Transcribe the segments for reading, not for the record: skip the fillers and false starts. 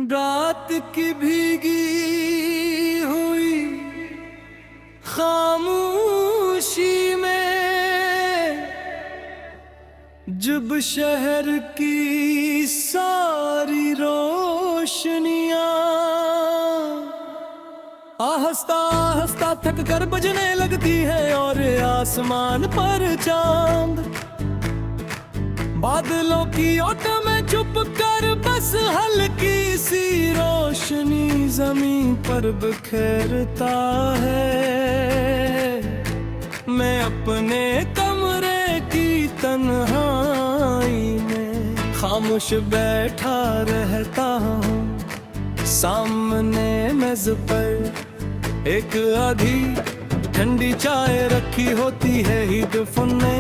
रात की भीगी हुई खामोशी में जब शहर की सारी रोशनियां आहिस्ता आहिस्ता थक कर बजने लगती है और आसमान पर चांद बादलों की ओट में चुप कर बस हल्की सी रोशनी जमीन पर बिखेरता है। मैं अपने कमरे की तन्हाई में खामोश बैठा रहता हूँ। सामने मेज पर एक आधी ठंडी चाय रखी होती है। ईद फुन्ने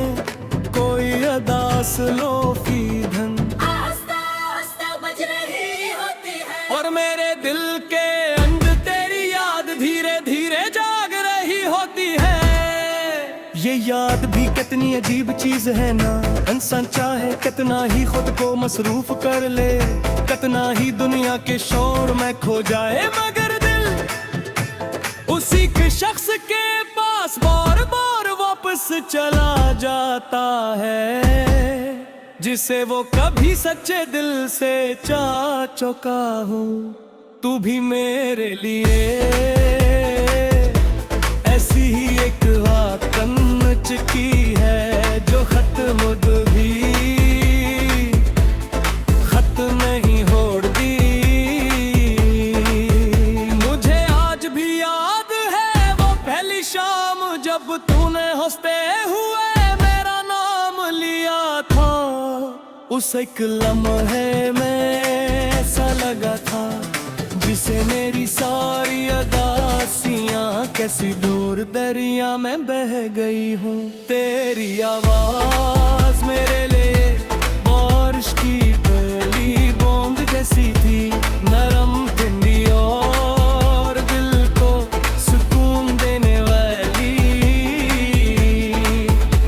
कोई अदास लोफी धन आस्ता आस्ता बज रही होती है और मेरे दिल के अंदर तेरी याद धीरे धीरे जाग रही होती है। ये याद भी कितनी अजीब चीज है ना, इंसान चाहे कितना ही खुद को मसरूफ कर ले, कितना ही दुनिया के शोर में खो जाए, मगर दिल उसी के शख्स के पास बार बार वापस चला जाता है जिसे वो कभी सच्चे दिल से चाह चुका हूँ। तू भी मेरे लिए ऐसी ही एक वाकन की है जो खत्म भी खत नहीं होती। मुझे आज भी याद है वो पहली शाम जब तूने हंसते हुए मेरा नाम लिया था। उस एक लम्हे में ऐसा लगा था जिसे मेरी सारी अदासियां कैसी दूर दरिया में बह गई हूँ। तेरी आवाज मेरे लिए बारिश की पहली बूंद जैसी थी, नरम ठंडी और दिल को सुकून देने वाली।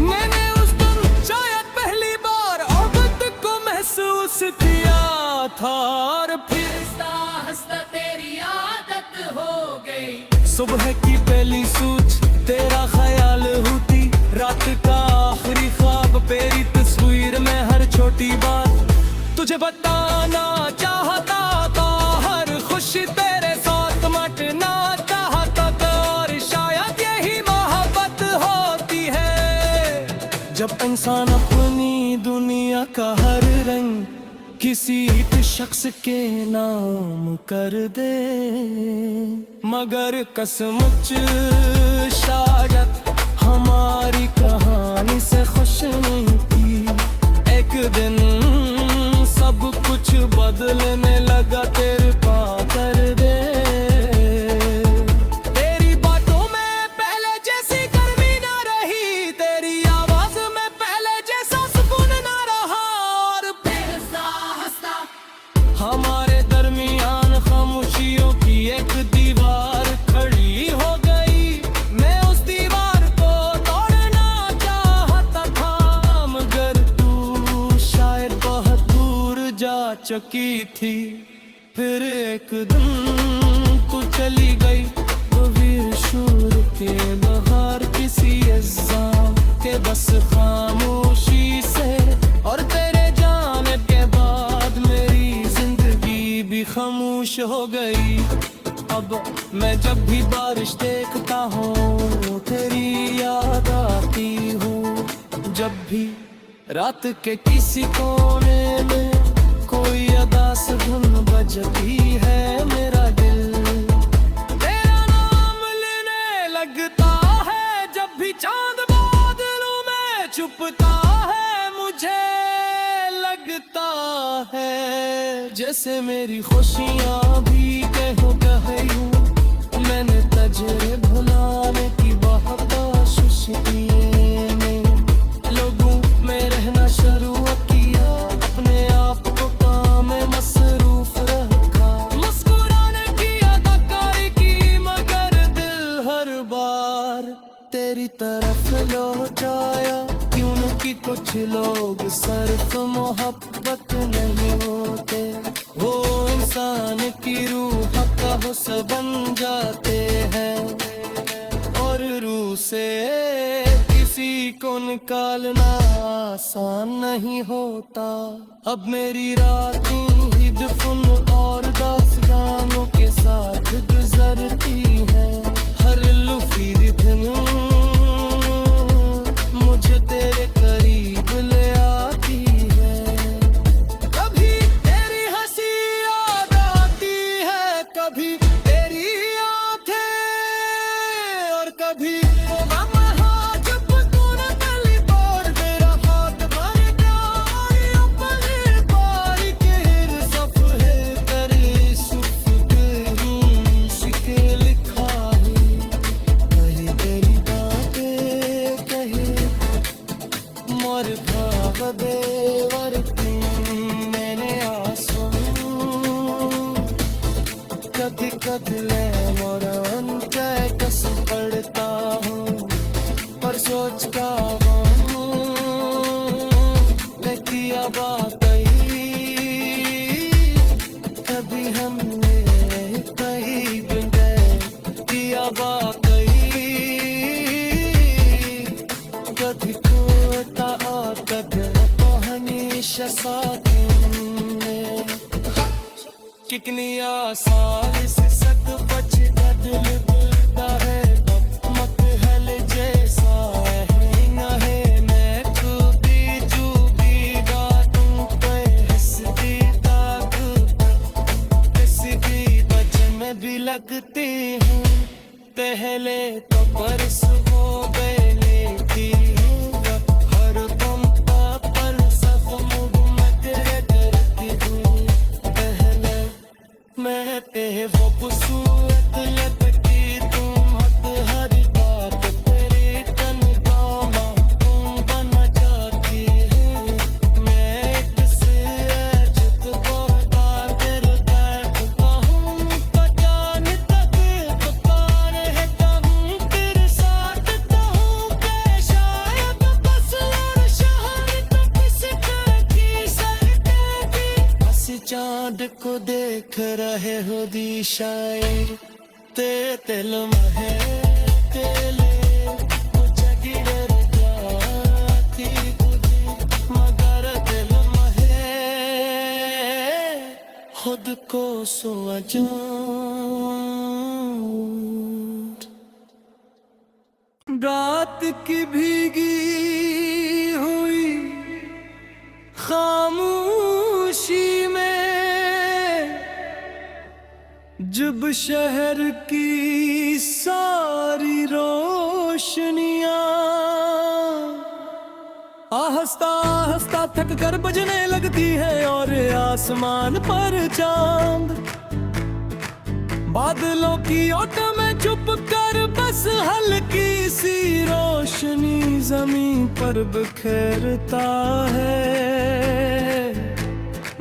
मैंने उस दिन शायद पहली बार मोहब्बत को महसूस किया था और फिर हंसता तेरी आदत हो गई। सुबह की पहली सूझ तेरा ख्याल होती, रात का आखिरी ख्वाब तेरी तस्वीर में हर छोटी बात तुझे बताना चाहता था। हर खुशी तेरे साथ मटना चाहता था और शायद यही मोहब्बत होती है जब इंसान अपनी दुनिया का हर रंग किसी एक शख्स के नाम कर दे। मगर कसमुच शायद हमारी कहानी से खुश नहीं थी। एक दिन सब कुछ बदलने लगा तेरे पा कर दे। तेरी बातों में पहले जैसी गर्मी ना रही, तेरी आवाज में पहले जैसा सुकून ना रहा और हमारे दरमियान खामोशियों की एक दीवार खड़ी हो गई। मैं उस दीवार को तोड़ना चाहता था मगर तू शायद बहुत दूर जा चुकी थी। फिर एक दिन तू चली गई वीर शूर के बहार किसी अज़ाम के बस खामोशी से, और तेरे जाने के बाद मेरी जिंदगी भी खामोश हो गई। अब मैं जब भी बारिश देखता हूँ तेरी याद आती हूँ। जब भी रात के किसी कोने में कोई अदास धुन बजती है, मेरा दिल तेरा नाम लेने लगता है। जब भी चांद बादलों में छुपता है मुझे लगता है जैसे मेरी खुशियाँ भी कहो कहूँ। मैंने तजरे भुलाने की बहुत कोशिश की, लोगों में रहना शुरू किया, अपने आप को काम में मसरूफ रखा। मुस्कुराने की अदाकारी की मगर दिल हर बार तेरी तरफ लौट आया। क्योंकि कुछ लोग सिर्फ मोहब्बत नहीं होते, वो इंसान आंखों से बन जाते हैं, और रूह से किसी को निकालना आसान नहीं होता। अब मेरी रातें ही दफन और दास्तानों के साथ गुजरती है। हर लुफी दिन मुझे तेरे करीब ले आती है। कभी तेरी हंसी याद आती है, कभी तेरी आंखें, और कभी वो गम हाथ जब तूने गली तोड़ मेरा हाथ भर गया। अपने पारी के सफ़े कर सिक्के लिखा है। कही तेरी बातें कहे मोर भाव देवर मैंने आंसू कभी कभी ले मोरन के कसम पड़ता हूँ, पर सोच का मैं किया बात कभी हमने कहीं गए किया बात कभी खोता और कभी तो हमेशा साथ में। कितनी आसान से सद बच दिल बुलता है। मत हल जैसा है न है, मैं खूबी जूबी बातों पे हंसती ताक किसी भी वजह में भी लगती हूँ। पहले तो परस हो बेले थी, हर दम पर सब मैं तेरे डरती हूँ। पहले मैं तेरे वो खूबसूरत लगती तुम हर बात तेरे तन गामा तुम बना जाती है। मैं एक से अजत बोलता तेरे बैठता हूँ, पता नहीं तक पता रहता हूँ तेरे साथ तो हूँ के शायद बस और शहर तो किसी की सरदेगी। बस चाँद को देख रहे हो दिशाएं ते दिल में तेले मुझे गिर जाती तुझे, मगर दिल में खुद को सोचूं। रात की भीगी हुई खामोशी में जब शहर की सारी रोशनियां आहिस्ता आहिस्ता थक कर बजने लगती है, और आसमान पर चांद बादलों की ओट में चुप कर बस हल्की सी रोशनी जमीन पर बिखेरता है।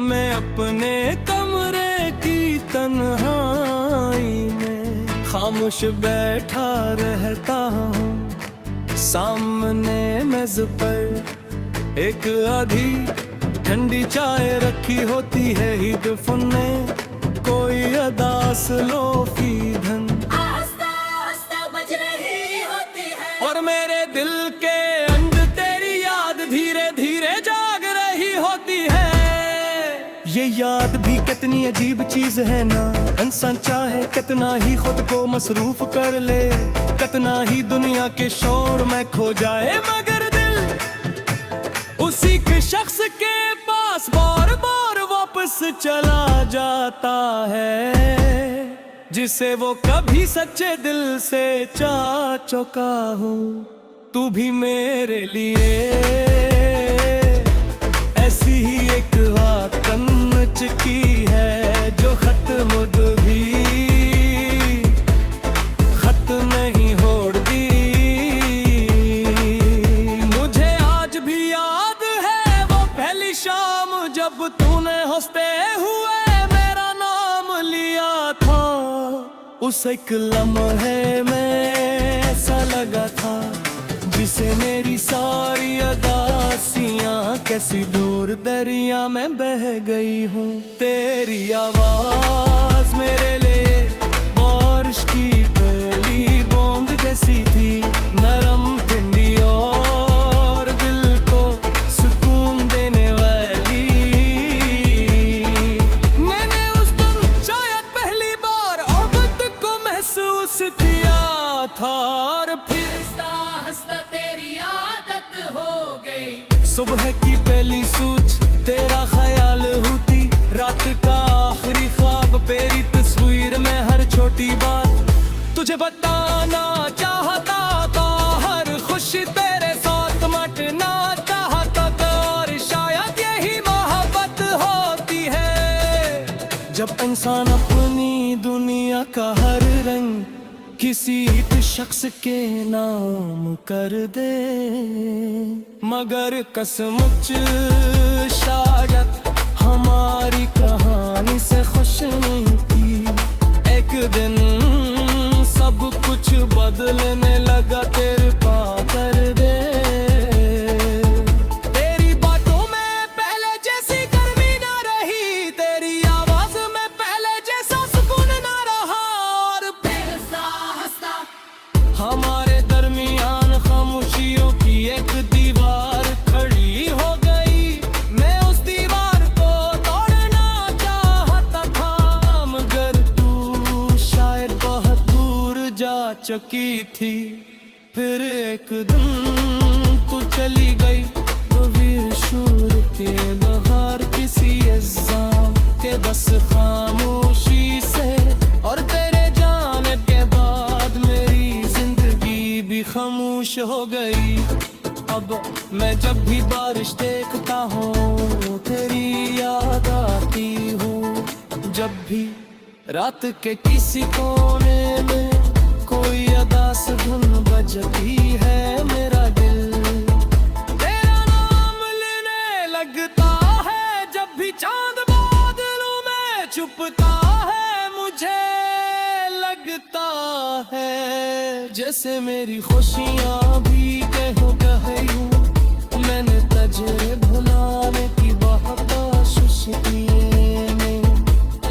मैं अपने कमरे की तन्हाई में खामोश बैठा रहता हूँ। सामने मेज पर एक आधी ठंडी चाय रखी होती है, ईद फुन्ने कोई अदास लोफी धन आस्ता आस्ता बज रही होती है। और मेरे दिल के अंदर तेरी याद धीरे धीरे जाग रही होती है। ये याद भी कितनी अजीब चीज है ना, इंसान चाहे कितना ही खुद को मसरूफ कर ले, कितना ही दुनिया के शोर में खो जाए, मगर दिल उसी के शख्स के पास बार बार वापस चला जाता है, जिसे वो कभी सच्चे दिल से चाह चुका हूँ। तू भी मेरे लिए ऐसी ही एक वाकन की है, जो खत्म भी खत्म नहीं होती। मुझे आज भी याद है वो पहली शाम जब तूने हंसते हुए मेरा नाम लिया था। उस एक लम्हे में ऐसा लगा था जिसे मेरी सारी अदासियां कैसी दूर दरिया में बह गई हूँ। तेरी आवाज मेरे लिए था और फिर हंसता हंसता तेरी आदत हो गई। सुबह की पहली सूझ तेरा ख्याल होती, रात का आखिरी ख्वाब तेरी तस्वीर में हर छोटी बात तुझे बताना चाहता था, हर खुशी तेरे साथ मटना चाहता था। और शायद यही मोहब्बत होती है, जब इंसान अपनी दुनिया का हर रंग किसी एक शख्स के नाम कर दे। मगर कसमुच शायद हमारी कहानी से खुश नहीं थी। एक दिन सब कुछ बदलने लगा तेरे कर दे। तेरी बातों में पहले जैसी गर्मी ना रही, तेरी आवाज में पहले जैसा सुकून ना रहा। और हंसता हंसता हमारे दरमियान खामोशियों की एक दीवार खड़ी हो गई। मैं उस दीवार को तोड़ना चाहता था, मगर तू शायद बहुत दूर जा चुकी थी। फिर एक दिन तू चली गई शूर के बाहर किसी इल्जाम के बस खामोशी से। और तेरे जाने के बाद मेरी जिंदगी भी खामोश हो गई। अब मैं जब भी बारिश देखता हूँ तेरी याद आती हूँ। जब भी रात के किसी कोने में कोई अदास धुन बजती है, मेरा दिल तेरा नाम लेने लगता है। जब भी चांद बादलों में छुपता है, मुझे लगता है जैसे मेरी खुशियाँ भी कहो कहूँ। मैंने तजरे भुलाने की बहुत कोशिश की,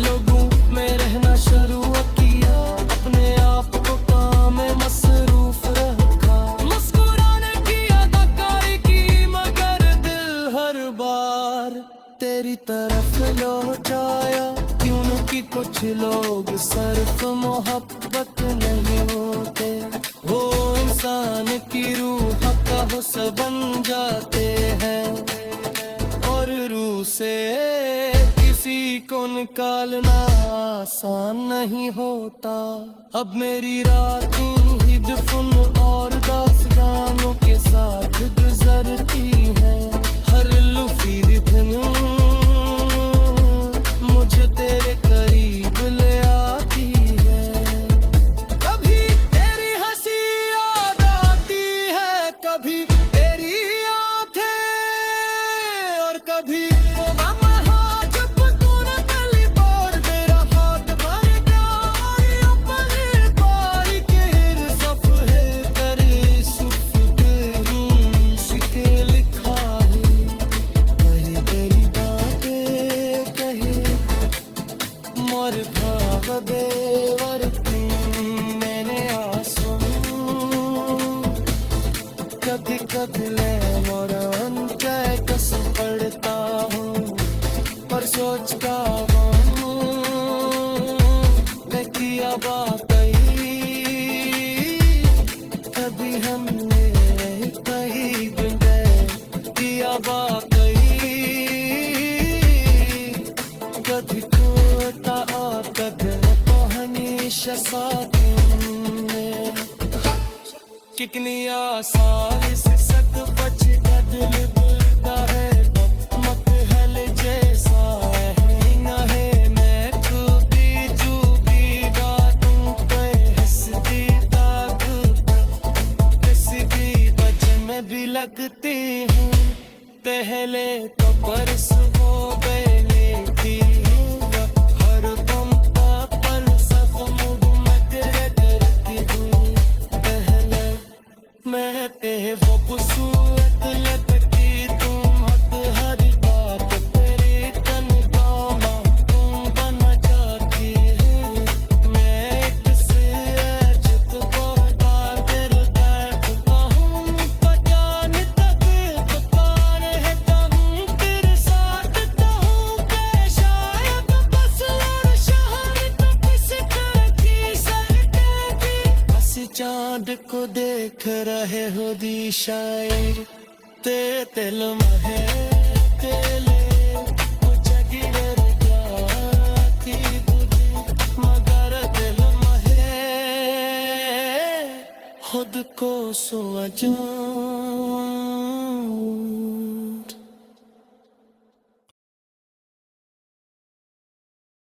लोगों में रहना शुरू किया, अपने आप को काम में मसरूफ रखा। मुस्कुराने की अदाकारी की, मगर दिल हर बार तेरी तरफ लौट आया। क्योंकि कुछ लोग सिर्फ मोहब्बत नहीं होते, वो इंसान की रूह का हुस्न बन जाते हैं। और रूह से किसी को निकालना आसान नहीं होता। अब मेरी रातें ही दफन और दास्तानों के साथ गुजरती है। हर लुफी दिन मुझे तेरे करीब ले आती है। कभी तेरी हंसी याद आती है, कभी तेरी आंखें, और कभी वो लम्हा जब तूने गली पर मेरा हाथ भर गया। और अपने पारी के सफ़े तेरे सुख के सिक्के लिखा है। कहे तेरी बातें कहे मोर भाव देवर मैंने आंसू। कभी कभी ले मोरन क्या कसम पड़ता हूँ, पर सोचता हूँ मैं किया बात कभी हमने कहीं किया बात। कभी टूटा और कभी तो हमेशा साथ में। कितनी आसानी से सब कुछ बदल बुलता है। मत हल जैसा है न है, मैं खूबी जूबी बातों पे हंसती किसी भी वजह में भी लगती हूँ। पहले तो परस हो गए थी, हर दम पर सब मैं तेरे डरती हूँ। पहले मैं तेरे वो खूबसूरत लगती देख रहे हो दिशाएं ते दिल महे तेले जगिर जाती बुद्धि मगर दिल महे खुद को सो अजान